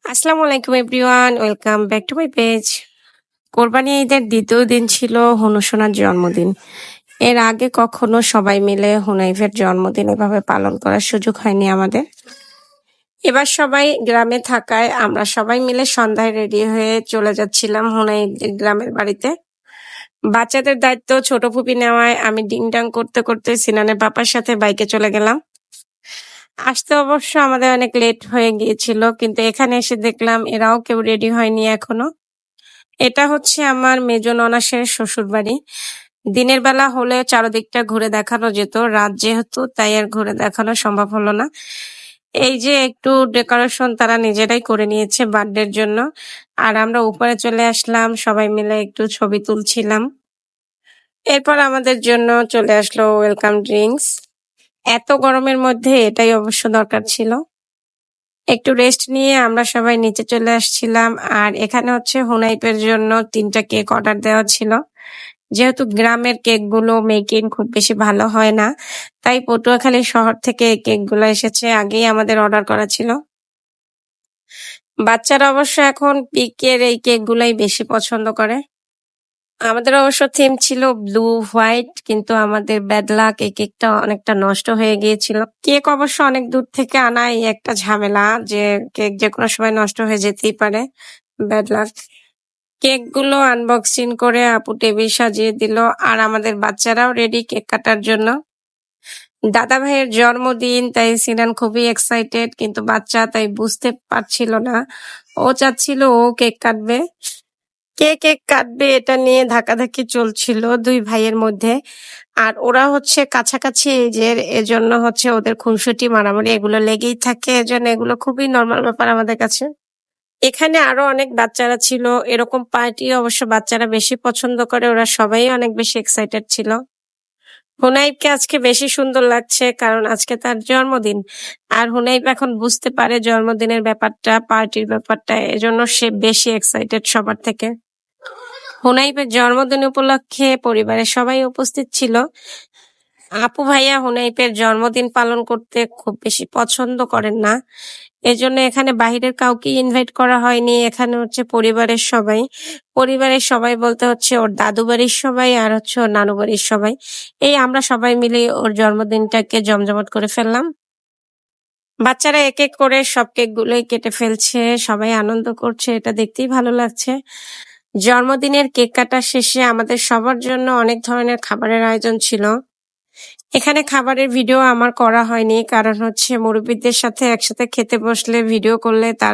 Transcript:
আসসালামু আলাইকুম everyone, welcome back to my page. কোরবানি ঈদের দ্বিতীয় দিন ছিল হুনুসোনার জন্মদিন। এর আগে কখনো সবাই মিলে হুনাইফের জন্মদিন এভাবে পালন করার সুযোগ হয়নি আমাদের। এবার সবাই গ্রামে থাকায় আমরা সবাই মিলে সন্ধ্যায় রেডি হয়ে চলে যাচ্ছিলাম হুনাইফের গ্রামের বাড়িতে। বাচ্চাদের দায়িত্ব ছোট ফুপি নেওয়ায় আমি ডিংডাং করতে করতে সিনানের পাপার সাথে বাইকে চলে গেলাম। আসতে অবশ্য আমাদের অনেক লেট হয়ে গিয়েছিল, কিন্তু এখানে এসে দেখলাম এরাও কেউ রেডি হয়নি এখনো। এটা হচ্ছে আমার মেজ ননাসের শ্বশুর বাড়ি। দিনের বেলা হলে চারদিকটা ঘুরে দেখানো যেত, রাত যেহেতু তাই আর ঘুরে দেখানো সম্ভব হলো না। এই যে একটু ডেকোরেশন তারা নিজেরাই করে নিয়েছে বার্থডের জন্য, আর আমরা উপরে চলে আসলাম, সবাই মিলে একটু ছবি তুলছিলাম। এরপর আমাদের জন্য চলে আসলো ওয়েলকাম ড্রিঙ্কস। এত গরমের মধ্যে এটাই অবশ্য দরকার ছিল। একটু রেস্ট নিয়ে আমরা সবাই নিচে চলে আসছিলাম। আর এখানে হচ্ছে হুনাইপের জন্য 3টা কেক অর্ডার দেওয়া ছিল। যেহেতু গ্রামের কেকগুলো মেকিং খুব বেশি ভালো হয় না, তাই পটুয়াখালী শহর থেকে এই কেকগুলো এসেছে, আগেই আমাদের অর্ডার করা ছিল। বাচ্চারা অবশ্য এখন পিকের এই কেকগুলাই বেশি পছন্দ করে। আমাদের অবশ্য থিম ছিল ব্লু হোয়াইট, কিন্তু আমাদের ব্যাড লাক এই কেকটা অনেকটা নষ্ট হয়ে গিয়েছিল। কেক অবশ্য অনেক দূর থেকে আনা, এই একটা ঝামেলা যে কেক যে কোনো সময় নষ্ট হয়ে যেতেই পারে। Bad luck. কেক গুলো আনবক্সিং করে আপু টেবিল সাজিয়ে দিল, আর আমাদের বাচ্চারাও রেডি কেক কাটার জন্য। দাদা ভাইয়ের জন্মদিন, তাই সিনান খুবই এক্সাইটেড, কিন্তু বাচ্চা তাই বুঝতে পারছিল না। ও চাচ্ছিল ও কেক কাটবে। কে কেক কাটবে এটা নিয়ে ধাক্কাধাক্কি চলছিল দুই ভাইয়ের মধ্যে। আর ওরা হচ্ছে কাছাকাছি এজের, এজন্য হচ্ছে ওদের খুনসুটি মারামারি এগুলো লেগেই থাকে, এজন্য এগুলো খুবই নর্মাল ব্যাপার আমাদের কাছে। এখানে আরো অনেক বাচ্চারা ছিল, এরকম পার্টি অবশ্য বাচ্চারা বেশি পছন্দ করে, ওরা সবাই অনেক বেশি এক্সাইটেড ছিল। হুনাইবকে আজকে বেশি সুন্দর লাগছে, কারণ আজকে তার জন্মদিন। আর হুনাইব এখন বুঝতে পারে জন্মদিনের ব্যাপারটা, পার্টির ব্যাপারটা, এজন্য সে বেশি এক্সাইটেড সবার থেকে। হুনাইবের জন্মদিন উপলক্ষে পরিবারের সবাই উপস্থিত ছিল। আপু ভাইয়া হুনাইবের জন্মদিন পালন করতে খুব বেশি পছন্দ করেন না, এজন্য এখানে বাহিরের কাউকে ইনভাইট করা হয়নি। এখানে হচ্ছে পরিবারের সবাই বলতে হচ্ছে ওর দাদু বাড়ির সবাই আর হচ্ছে ওর নানু বাড়ির সবাই। এই আমরা সবাই মিলে ওর জন্মদিনটাকে জমজমাট করে ফেললাম। বাচ্চারা এক এক করে সব কেকগুলোই কেটে ফেলছে, সবাই আনন্দ করছে, এটা দেখতেই ভালো লাগছে। জন্মদিনের কেক কাটা শেষে আমাদের সবার জন্য অনেক ধরনের খাবারের আয়োজন ছিল। এখানে খাবারের ভিডিও আমার করা হয়নি, কারণ হচ্ছে মুরব্বিদের সাথে একসাথে খেতে বসলে ভিডিও করলে তারা